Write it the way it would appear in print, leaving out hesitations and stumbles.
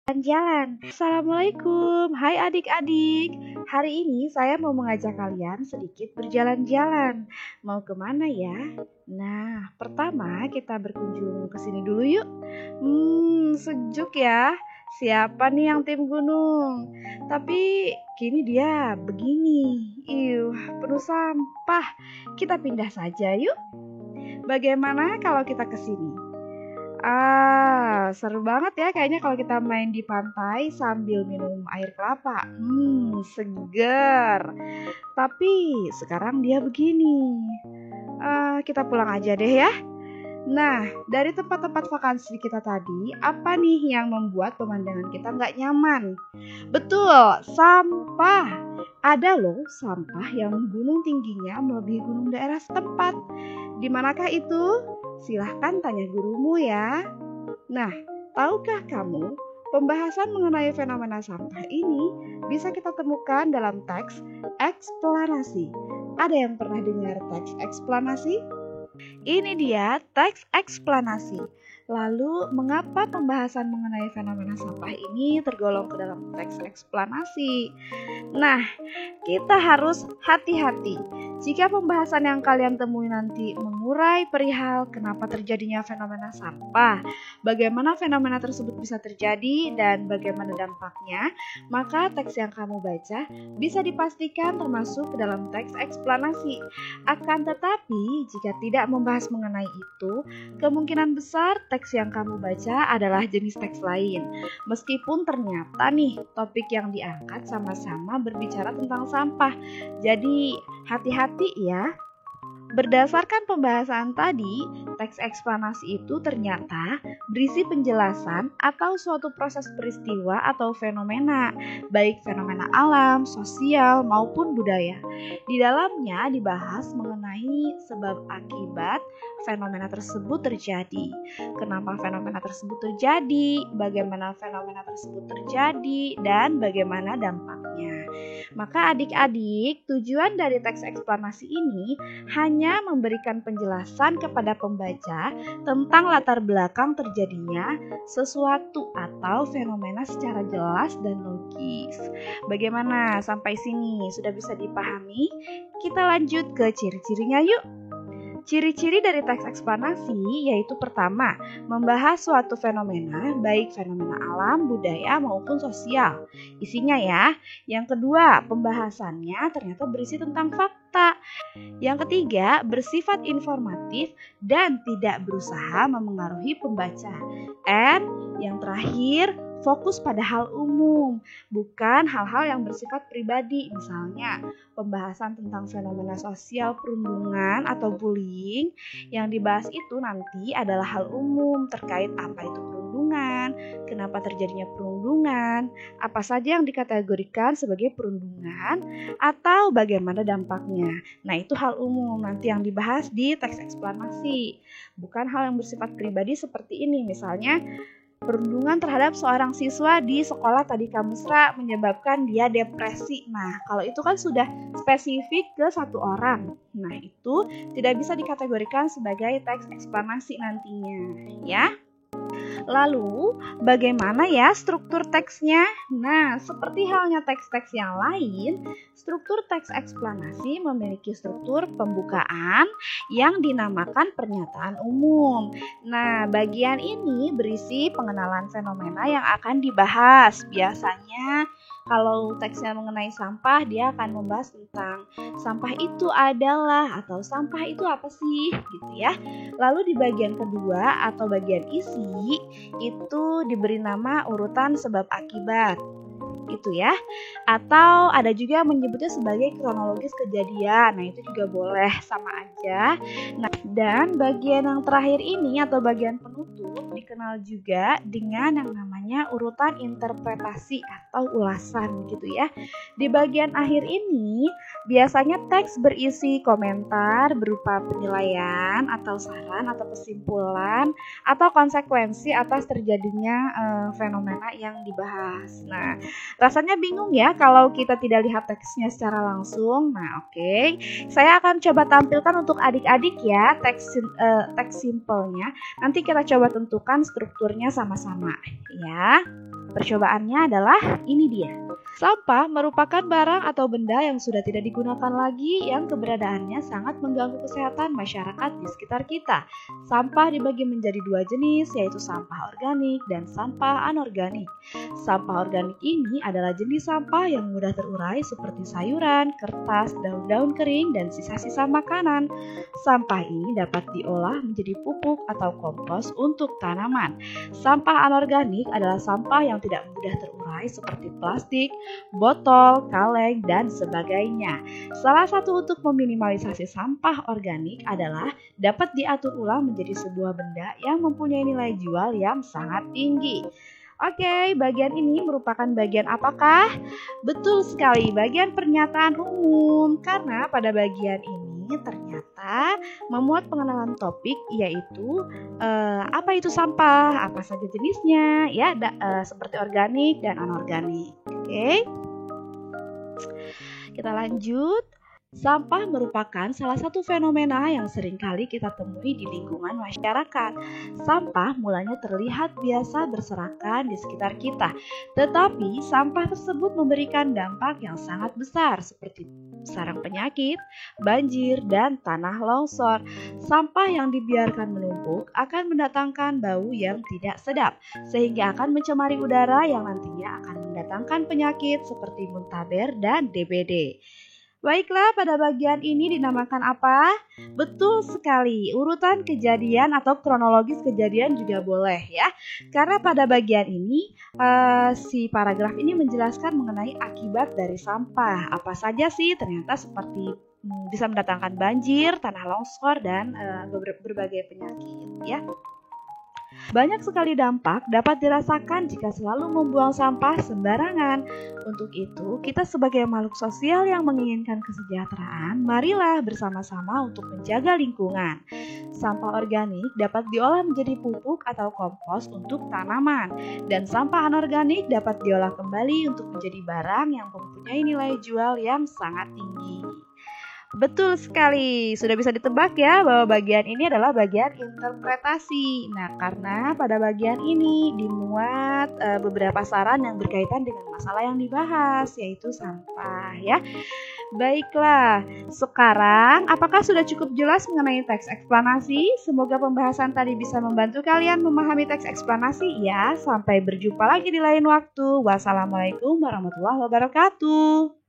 Jalan. Assalamualaikum, hai adik-adik. Hari ini saya mau mengajak kalian sedikit berjalan-jalan. Mau kemana ya? Nah, pertama kita berkunjung ke sini dulu yuk. Sejuk ya. Siapa nih yang tim gunung? Tapi kini dia begini. Penuh sampah. Kita pindah saja yuk. Bagaimana kalau kita ke sini? Seru banget ya kayaknya kalau kita main di pantai sambil minum air kelapa. Segar. Tapi sekarang dia begini. Kita pulang aja deh ya. Nah, dari tempat-tempat vakansi kita tadi, apa nih yang membuat pemandangan kita nggak nyaman? Betul, sampah. Ada loh sampah yang gunung tingginya melebihi gunung daerah setempat. Di manakah itu? Silahkan tanya gurumu ya. Nah, tahukah kamu pembahasan mengenai fenomena sampah ini bisa kita temukan dalam teks eksplanasi. Ada yang pernah dengar teks eksplanasi? Ini dia teks eksplanasi. Lalu, mengapa pembahasan mengenai fenomena sampah ini tergolong ke dalam teks eksplanasi? Nah, kita harus hati-hati. Jika pembahasan yang kalian temui nanti mengurai perihal kenapa terjadinya fenomena sampah, bagaimana fenomena tersebut bisa terjadi, dan bagaimana dampaknya, maka teks yang kamu baca bisa dipastikan termasuk ke dalam teks eksplanasi. Akan tetapi, jika tidak membahas mengenai itu, kemungkinan besar teks yang kamu baca adalah jenis teks lain. Meskipun ternyata nih, topik yang diangkat sama-sama berbicara tentang sampah. Jadi, hati-hati ya. Berdasarkan pembahasan tadi, teks eksplanasi itu ternyata berisi penjelasan atau suatu proses peristiwa atau fenomena, baik fenomena alam, sosial, maupun budaya. Di dalamnya dibahas mengenai sebab akibat fenomena tersebut terjadi, kenapa fenomena tersebut terjadi, bagaimana fenomena tersebut terjadi, dan bagaimana dampaknya. Maka adik-adik, tujuan dari teks eksplanasi ini hanya memberikan penjelasan kepada pembaca tentang latar belakang terjadinya sesuatu atau fenomena secara jelas dan logis. Bagaimana sampai sini? Sudah bisa dipahami? Kita lanjut ke ciri-cirinya yuk. Ciri-ciri dari teks eksplanasi yaitu pertama, membahas suatu fenomena, baik fenomena alam, budaya, maupun sosial. Isinya ya. Yang kedua, pembahasannya ternyata berisi tentang fakta. Yang ketiga, bersifat informatif dan tidak berusaha memengaruhi pembaca. And yang terakhir, fokus pada hal umum, bukan hal-hal yang bersifat pribadi. Misalnya, pembahasan tentang fenomena sosial perundungan atau bullying, yang dibahas itu nanti adalah hal umum terkait apa itu perundungan, kenapa terjadinya perundungan, apa saja yang dikategorikan sebagai perundungan, atau bagaimana dampaknya. Nah, itu hal umum nanti yang dibahas di teks eksplanasi, bukan hal yang bersifat pribadi seperti ini. Misalnya, perundungan terhadap seorang siswa di sekolah tadika mesra menyebabkan dia depresi. Nah, kalau itu kan sudah spesifik ke satu orang. Nah, itu tidak bisa dikategorikan sebagai teks eksplanasi nantinya, ya. Lalu, bagaimana ya struktur teksnya? Nah, seperti halnya teks-teks yang lain, struktur teks eksplanasi memiliki struktur pembukaan yang dinamakan pernyataan umum. Nah, bagian ini berisi pengenalan fenomena yang akan dibahas. Biasanya, kalau teksnya mengenai sampah, dia akan membahas tentang sampah itu adalah atau sampah itu apa sih, gitu ya. Lalu di bagian kedua atau bagian isi, itu diberi nama urutan sebab akibat. Gitu ya. Atau ada juga yang menyebutnya sebagai kronologis kejadian. Nah, itu juga boleh, sama aja. Nah, dan bagian yang terakhir ini atau bagian penutup dikenal juga dengan yang namanya urutan interpretasi atau ulasan gitu ya. Di bagian akhir ini biasanya teks berisi komentar berupa penilaian atau saran atau kesimpulan atau konsekuensi atas terjadinya fenomena yang dibahas. Nah, rasanya bingung ya kalau kita tidak lihat teksnya secara langsung. Nah, oke. Saya akan coba tampilkan untuk adik-adik ya teks simpelnya. Nanti kita coba tentukan strukturnya sama-sama ya. ya. Percobaannya adalah ini dia. Sampah merupakan barang atau benda yang sudah tidak digunakan lagi yang keberadaannya sangat mengganggu kesehatan masyarakat di sekitar kita. Sampah dibagi menjadi dua jenis, yaitu sampah organik dan sampah anorganik. Sampah organik ini adalah jenis sampah yang mudah terurai seperti sayuran, kertas, daun-daun kering, dan sisa-sisa makanan. Sampah ini dapat diolah menjadi pupuk atau kompos untuk tanaman. Sampah anorganik adalah sampah yang tidak mudah terurai seperti plastik, botol, kaleng, dan sebagainya. Salah satu untuk meminimalisasi sampah organik adalah dapat diatur ulang menjadi sebuah benda yang mempunyai nilai jual yang sangat tinggi. Oke, bagian ini merupakan bagian apakah? Betul sekali, bagian pernyataan umum. Karena pada bagian ini ternyata memuat pengenalan topik, yaitu apa itu sampah, apa saja jenisnya, ya, seperti organik dan anorganik. Oke, kita lanjut. Sampah merupakan salah satu fenomena yang seringkali kita temui di lingkungan masyarakat. Sampah mulanya terlihat biasa berserakan di sekitar kita, tetapi sampah tersebut memberikan dampak yang sangat besar seperti sarang penyakit, banjir, dan tanah longsor. Sampah yang dibiarkan menumpuk akan mendatangkan bau yang tidak sedap, sehingga akan mencemari udara yang nantinya akan mendatangkan penyakit seperti muntaber dan DBD. Baiklah, pada bagian ini dinamakan apa? Betul sekali, urutan kejadian atau kronologis kejadian juga boleh ya. Karena pada bagian ini si paragraf ini menjelaskan mengenai akibat dari sampah. Apa saja sih? Ternyata seperti bisa mendatangkan banjir, tanah longsor, dan berbagai penyakit ya. Banyak sekali dampak dapat dirasakan jika selalu membuang sampah sembarangan. Untuk itu, kita sebagai makhluk sosial yang menginginkan kesejahteraan, marilah bersama-sama untuk menjaga lingkungan. Sampah organik dapat diolah menjadi pupuk atau kompos untuk tanaman, dan sampah anorganik dapat diolah kembali untuk menjadi barang yang mempunyai nilai jual yang sangat tinggi. Betul sekali, sudah bisa ditebak ya bahwa bagian ini adalah bagian interpretasi. Nah, karena pada bagian ini dimuat beberapa saran yang berkaitan dengan masalah yang dibahas, yaitu sampah ya. Baiklah, sekarang apakah sudah cukup jelas mengenai teks eksplanasi? Semoga pembahasan tadi bisa membantu kalian memahami teks eksplanasi ya. Sampai berjumpa lagi di lain waktu. Wassalamualaikum warahmatullahi wabarakatuh.